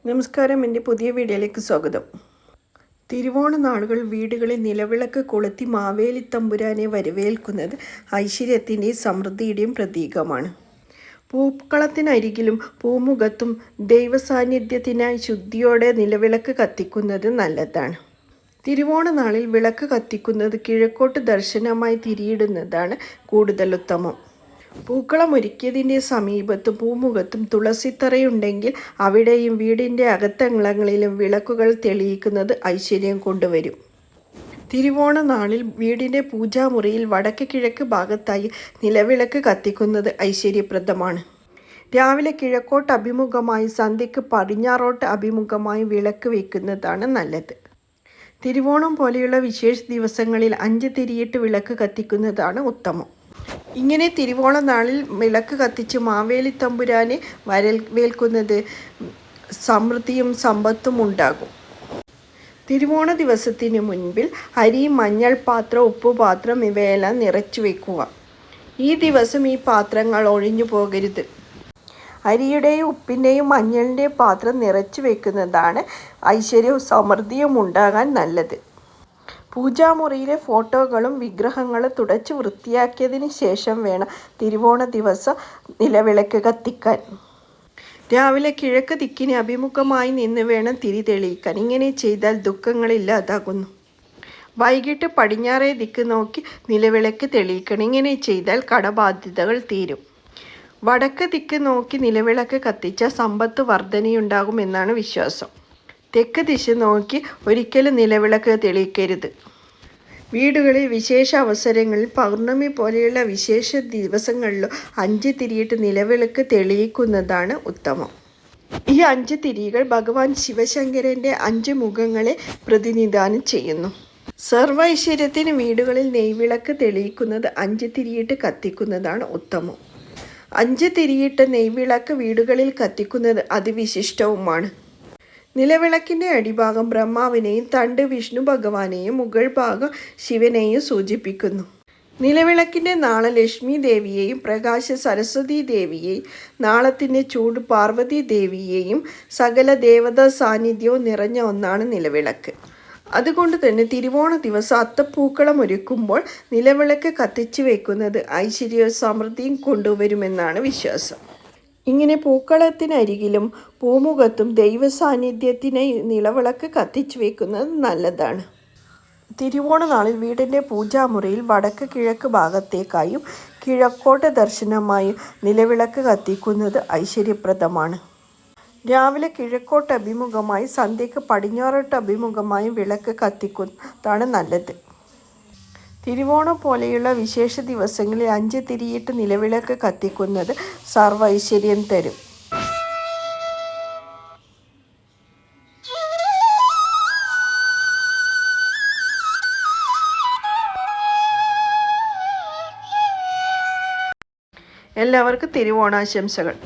നമസ്കാരം, എൻ്റെ പുതിയ വീഡിയോയിലേക്ക് സ്വാഗതം. തിരുവോണ നാളുകൾ വീടുകളിൽ നിലവിളക്ക് കൊളുത്തി മാവേലി തമ്പുരാനെ വരവേൽക്കുന്നത് ഐശ്വര്യത്തിൻ്റെയും സമൃദ്ധിയുടെയും പ്രതീകമാണ്. പൂക്കളത്തിനരികിലും പൂമുഖത്തും ദൈവസാന്നിധ്യത്തിനായി ശുദ്ധിയോടെ നിലവിളക്ക് കത്തിക്കുന്നത് നല്ലതാണ്. തിരുവോണ നാളിൽ വിളക്ക് കത്തിക്കുന്നത് കിഴക്കോട്ട് ദർശനമായി തിരിയിടുന്നതാണ് കൂടുതൽ ഉത്തമം. പൂക്കളം ഒരുക്കിയതിൻ്റെ സമീപത്തും പൂമുഖത്തും തുളസിത്തറയുണ്ടെങ്കിൽ അവിടെയും വീടിൻ്റെ അകത്തളങ്ങളിലും വിളക്കുകൾ തെളിയിക്കുന്നത് ഐശ്വര്യം കൊണ്ടുവരും. തിരുവോണ നാളിൽ വീടിൻ്റെ പൂജാമുറിയിൽ വടക്ക് കിഴക്ക് ഭാഗത്തായി നിലവിളക്ക് കത്തിക്കുന്നത് ഐശ്വര്യപ്രദമാണ്. രാവിലെ കിഴക്കോട്ട് അഭിമുഖമായി സന്ധ്യയ്ക്ക് പടിഞ്ഞാറോട്ട് അഭിമുഖമായി വിളക്ക് വയ്ക്കുന്നതാണ് നല്ലത്. തിരുവോണം പോലെയുള്ള വിശേഷ ദിവസങ്ങളിൽ 5 തിരിയിട്ട് വിളക്ക് കത്തിക്കുന്നതാണ് ഉത്തമം. ഇങ്ങനെ തിരുവോണ നാളിൽ വിളക്ക് കത്തിച്ച് മാവേലി തമ്പുരാനെ വരവേൽക്കുന്നത് സമൃദ്ധിയും സമ്പത്തും ഉണ്ടാകും. തിരുവോണ ദിവസത്തിന് മുൻപിൽ അരി, മഞ്ഞൾ പാത്രം, ഉപ്പുപാത്രം ഇവയെല്ലാം നിറച്ചു വയ്ക്കുക. ഈ ദിവസം ഈ പാത്രങ്ങൾ ഒഴിഞ്ഞു പോകരുത്. അരിയുടെയും ഉപ്പിൻ്റെയും മഞ്ഞളിൻ്റെയും പാത്രം നിറച്ചു വയ്ക്കുന്നതാണ് ഐശ്വര്യവും സമൃദ്ധിയും ഉണ്ടാകാൻ നല്ലത്. പൂജാമുറിയിലെ ഫോട്ടോകളും വിഗ്രഹങ്ങളും തുടച്ച് വൃത്തിയാക്കിയതിന് ശേഷം വേണം തിരുവോണ ദിവസം നിലവിളക്ക് കത്തിക്കാൻ. രാവിലെ കിഴക്ക് ദിക്കിന് അഭിമുഖമായി നിന്ന് വേണം തിരി തെളിയിക്കാൻ. ഇങ്ങനെ ചെയ്താൽ ദുഃഖങ്ങളില്ലാതാകുന്നു. വൈകിട്ട് പടിഞ്ഞാറേ ദിക്ക് നോക്കി നിലവിളക്ക് തെളിയിക്കണം. ഇങ്ങനെ ചെയ്താൽ കടബാധ്യതകൾ തീരും. വടക്ക് ദിക്ക് നോക്കി നിലവിളക്ക് കത്തിച്ചാൽ സമ്പത്ത് വർധനയുണ്ടാകുമെന്നാണ് വിശ്വാസം. തെക്ക് ദിശ നോക്കി ഒരിക്കലും നിലവിളക്ക് തെളിയിക്കരുത്. വീടുകളിൽ വിശേഷ അവസരങ്ങളിൽ പൗർണമി പോലെയുള്ള വിശേഷ ദിവസങ്ങളിലും 5 തിരിയിട്ട് നിലവിളക്ക് തെളിയിക്കുന്നതാണ് ഉത്തമം. ഈ 5 തിരികൾ ഭഗവാൻ ശിവശങ്കരൻ്റെ 5 മുഖങ്ങളെ പ്രതിനിധാനം ചെയ്യുന്നു. സർവൈശ്വര്യത്തിന് വീടുകളിൽ നെയ്വിളക്ക് തെളിയിക്കുന്നത് 5 തിരിയിട്ട് കത്തിക്കുന്നതാണ് ഉത്തമം. 5 തിരിയിട്ട നെയ്വിളക്ക് വീടുകളിൽ കത്തിക്കുന്നത് അതിവിശിഷ്ടവുമാണ്. നിലവിളക്കിൻ്റെ അടിഭാഗം ബ്രഹ്മാവിനെയും തണ്ട് വിഷ്ണു ഭഗവാനെയും മുകൾ ഭാഗം ശിവനെയും സൂചിപ്പിക്കുന്നു. നിലവിളക്കിൻ്റെ നാളം ലക്ഷ്മി ദേവിയെയും പ്രകാശ സരസ്വതി ദേവിയെയും നാളത്തിൻ്റെ ചൂട് പാർവതി ദേവിയെയും സകല ദേവതാ സാന്നിധ്യവും നിറഞ്ഞ ഒന്നാണ് നിലവിളക്ക്. അതുകൊണ്ട് തന്നെ തിരുവോണ ദിവസം അത്തപ്പൂക്കളം ഒരുക്കുമ്പോൾ നിലവിളക്ക് കത്തിച്ചു വയ്ക്കുന്നത് ഐശ്വര്യവും സമൃദ്ധിയും കൊണ്ടുവരുമെന്നാണ് വിശ്വാസം. ഇങ്ങനെ പൂക്കളത്തിനരികിലും പൂമുഖത്തും ദൈവസാന്നിധ്യത്തിനായി നിലവിളക്ക് കത്തിച്ചു വയ്ക്കുന്നത് നല്ലതാണ്. തിരുവോണ നാളിൽ വീടിൻ്റെ പൂജാമുറിയിൽ വടക്ക് കിഴക്ക് ഭാഗത്തേക്കായും കിഴക്കോട്ട് ദർശനമായും നിലവിളക്ക് കത്തിക്കുന്നത് ഐശ്വര്യപ്രദമാണ്. രാവിലെ കിഴക്കോട്ട് അഭിമുഖമായി സന്ധ്യയ്ക്ക് പടിഞ്ഞാറോട്ട് അഭിമുഖമായും വിളക്ക് കത്തിക്കുന്നതാണ് നല്ലത്. തിരുവോണം പോലെയുള്ള വിശേഷ ദിവസങ്ങളിൽ 5 തിരിയിട്ട് നിലവിളക്ക് കത്തിക്കുന്നത് സർവ്വ ഐശ്വര്യം തരും. എല്ലാവർക്കും തിരുവോണാശംസകൾ.